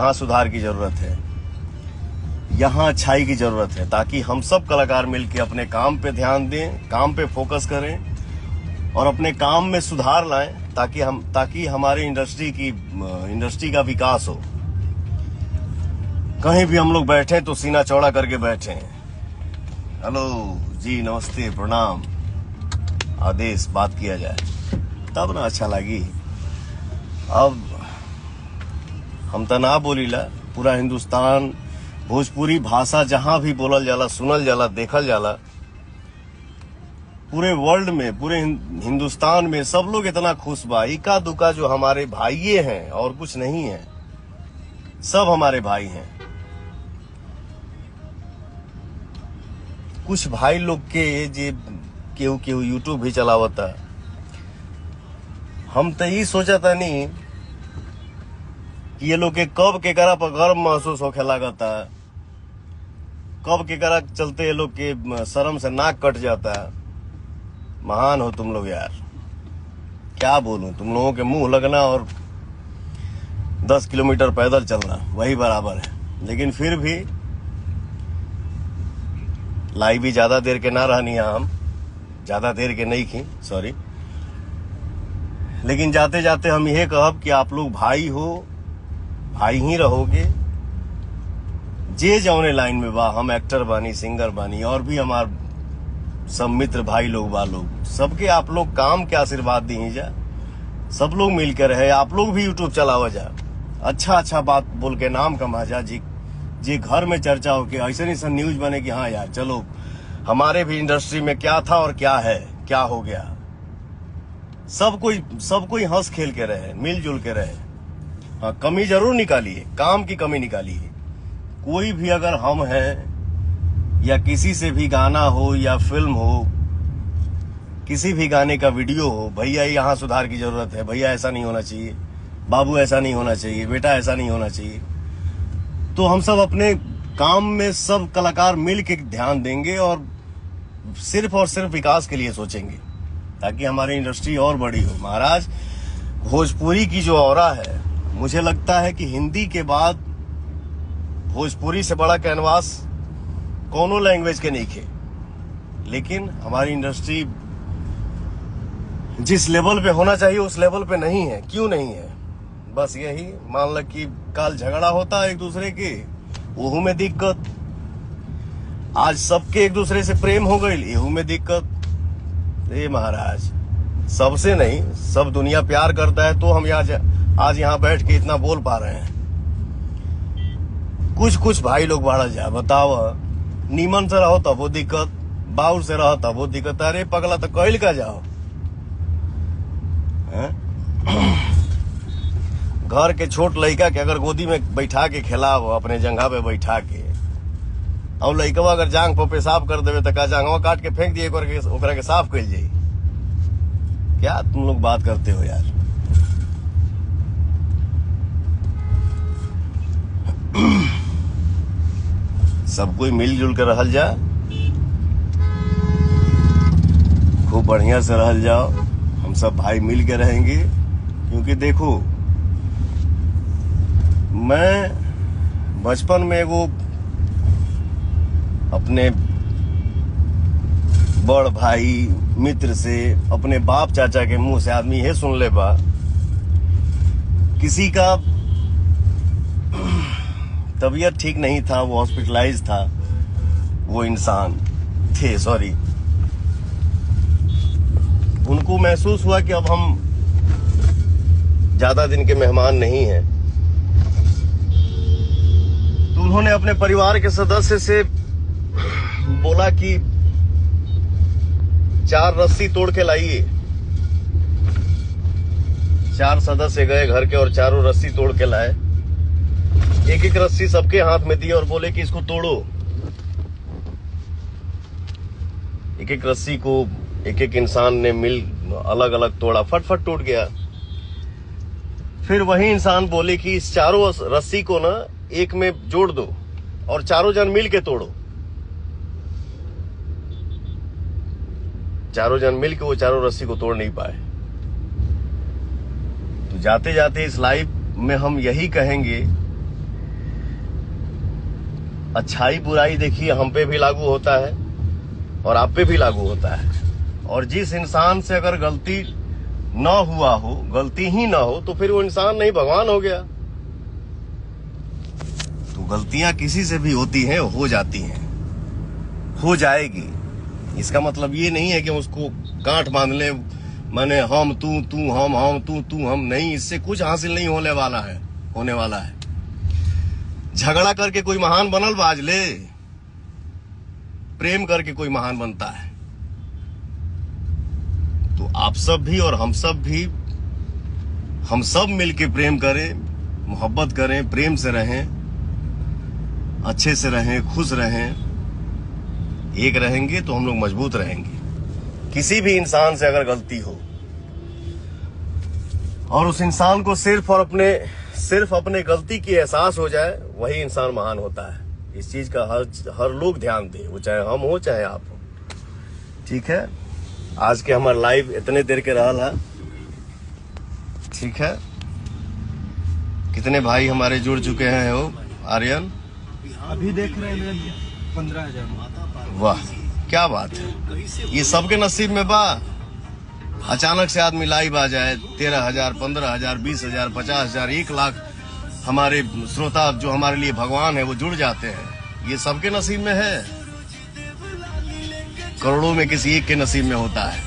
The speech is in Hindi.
यहाँ सुधार की जरूरत है, यहाँ अच्छाई की जरूरत है, ताकि हम सब कलाकार मिलकर अपने काम पे ध्यान दें, काम पे फोकस करें और अपने काम में सुधार लाएं, ताकि हमारी इंडस्ट्री का विकास हो। कहीं भी हम लोग बैठे तो सीना चौड़ा करके बैठे। हेलो जी, नमस्ते, प्रणाम, आदेश बात किया जाए तब ना अच्छा लगी। अब हम तो ना बोलीला, पूरा हिंदुस्तान भोजपुरी भाषा जहां भी बोलल जाला, सुनल जाला, देखल जाला, पूरे वर्ल्ड में, पूरे हिंदुस्तान में सब लोग इतना खुश बा। इका दुका जो हमारे भाइये हैं और कुछ नहीं है, सब हमारे भाई हैं। कुछ भाई लोग के जे केहू यूट्यूब भी चलावता, हम तो यही सोचा था नहीं कि ये लोग के कब के करा पर गर्व महसूस होखे लागता, कब के करा चलते ये लोग के शर्म से नाक कट जाता। महान हो तुम लोग यार, क्या बोलूं, तुम लोगों के मुंह लगना और 10 किलोमीटर पैदल चलना वही बराबर है। लेकिन फिर भी लाई भी ज्यादा देर के ना रहनी, हम ज्यादा देर के नहीं की, सॉरी। लेकिन जाते जाते हम यह कहब कि आप लोग भाई हो, भाई ही रहोगे। जे जौने लाइन में बा, हम एक्टर बानी, सिंगर बानी, और भी हमार सब मित्र भाई लोग बा लोग, सबके आप लोग काम के आशीर्वाद दी जा, सब लोग मिलकर रहे। आप लोग भी यूट्यूब चलावा जा, अच्छा बात बोल के नाम कमा जा, जी घर में चर्चा हो के ऐसे नहीं सब न्यूज बने कि हाँ यार चलो हमारे भी इंडस्ट्री में क्या था और क्या है, क्या हो गया। सब कोई हंस खेल के रहे, मिलजुल के रहे। हाँ, कमी जरूर निकालिए, काम की कमी निकालिए। कोई भी अगर हम हैं या किसी से भी गाना हो या फिल्म हो, किसी भी गाने का वीडियो हो, भैया यहाँ सुधार की जरूरत है, भैया ऐसा नहीं होना चाहिए, बाबू ऐसा नहीं होना चाहिए, बेटा ऐसा नहीं होना चाहिए, तो हम सब अपने काम में सब कलाकार मिल के ध्यान देंगे और सिर्फ विकास के लिए सोचेंगे, ताकि हमारी इंडस्ट्री और बड़ी हो। महाराज, भोजपुरी की जो ऑरा है, मुझे लगता है कि हिंदी के बाद भोजपुरी से बड़ा कैनवास कोनो लैंग्वेज के नहीं खे। लेकिन हमारी इंडस्ट्री जिस लेवल पे होना चाहिए उस लेवल पे नहीं है। क्यों नहीं है? बस यही मान लो कि काल झगड़ा होता है एक दूसरे के, ओहू में दिक्कत। आज सबके एक दूसरे से प्रेम हो गई, एहू में दिक्कत। ए महाराज, सबसे नहीं, सब दुनिया प्यार करता है तो हम आज यहाँ बैठ के इतना बोल पा रहे हैं। कुछ भाई लोग बाढ़ जा, बताओ, नीमन से रहो तब वो दिक्कत, बाउर से रहो तब वो दिक्कत। अरे पगला, तो कहल का जाओ। घर के छोट लड़का के अगर गोदी में बैठा के खिलाओ, अपने जंघा पे बैठा के, और लड़कवा अगर जांग पर पेशाब कर देवे तो का जांगवा काट के फेंक दिए, ओकरा के साफ कर जाई। क्या तुम लोग बात करते हो यार? सब कोई मिलजुल कर रहल जा, खूब बढ़िया से रहल जाओ। हम सब भाई मिल के रहेंगे, क्योंकि देखो, मैं बचपन में वो अपने बड़ भाई मित्र से, अपने बाप चाचा के मुंह से आदमी ये सुन ले बा, किसी का तबीयत ठीक नहीं था, वो हॉस्पिटलाइज था, वो इंसान थे, सॉरी, उनको महसूस हुआ कि अब हम ज्यादा दिन के मेहमान नहीं हैं, तो उन्होंने अपने परिवार के सदस्य से बोला कि 4 रस्सी तोड़ के लाइए। 4 सदस्य गए घर के और चारों रस्सी तोड़ के लाए। एक रस्सी सबके हाथ में दी और बोले कि इसको तोड़ो। एक रस्सी को एक इंसान ने मिल अलग अलग तोड़ा, फट टूट गया। फिर वही इंसान बोले कि इस चारों रस्सी को ना एक में जोड़ दो और चारों जन मिल के तोड़ो। चारों जन मिल के वो चारों रस्सी को तोड़ नहीं पाए। तो जाते जाते इस लाइफ में हम यही कहेंगे अच्छाई बुराई देखिए हम पे भी लागू होता है और आप पे भी लागू होता है। और जिस इंसान से अगर गलती न हुआ हो, गलती ही ना हो, तो फिर वो इंसान नहीं भगवान हो गया। तो गलतियां किसी से भी होती हैं, हो जाती हैं, हो जाएगी। इसका मतलब ये नहीं है कि उसको गांठ बांध ले, माने हम तू तू हम तू हम, नहीं। इससे कुछ हासिल नहीं होने वाला है। झगड़ा करके कोई महान बनल बाज ले, प्रेम करके कोई महान बनता है। तो आप सब भी और हम सब मिलके प्रेम करें, मोहब्बत करें, प्रेम से रहें, अच्छे से रहें, खुश रहें। एक रहेंगे तो हम लोग मजबूत रहेंगे। किसी भी इंसान से अगर गलती हो और उस इंसान को सिर्फ अपने गलती की एहसास हो जाए, वही इंसान महान होता है। इस चीज का हर लोग ध्यान दे, वो चाहे हम हो चाहे आप हो। ठीक है, आज के हमारे लाइव इतने देर के रहल है। ठीक है, कितने भाई हमारे जुड़ चुके हैं हो आर्यन? अभी देख रहे हैं 15,000। वाह, क्या बात है। ये सबके नसीब में बा। अचानक से आदमी लाइव आ जाए, 13,000, 15,000, 20,000, 50,000, 1 लाख हमारे श्रोता जो हमारे लिए भगवान है वो जुड़ जाते हैं। ये सबके नसीब में है, करोड़ों में किसी एक के नसीब में होता है।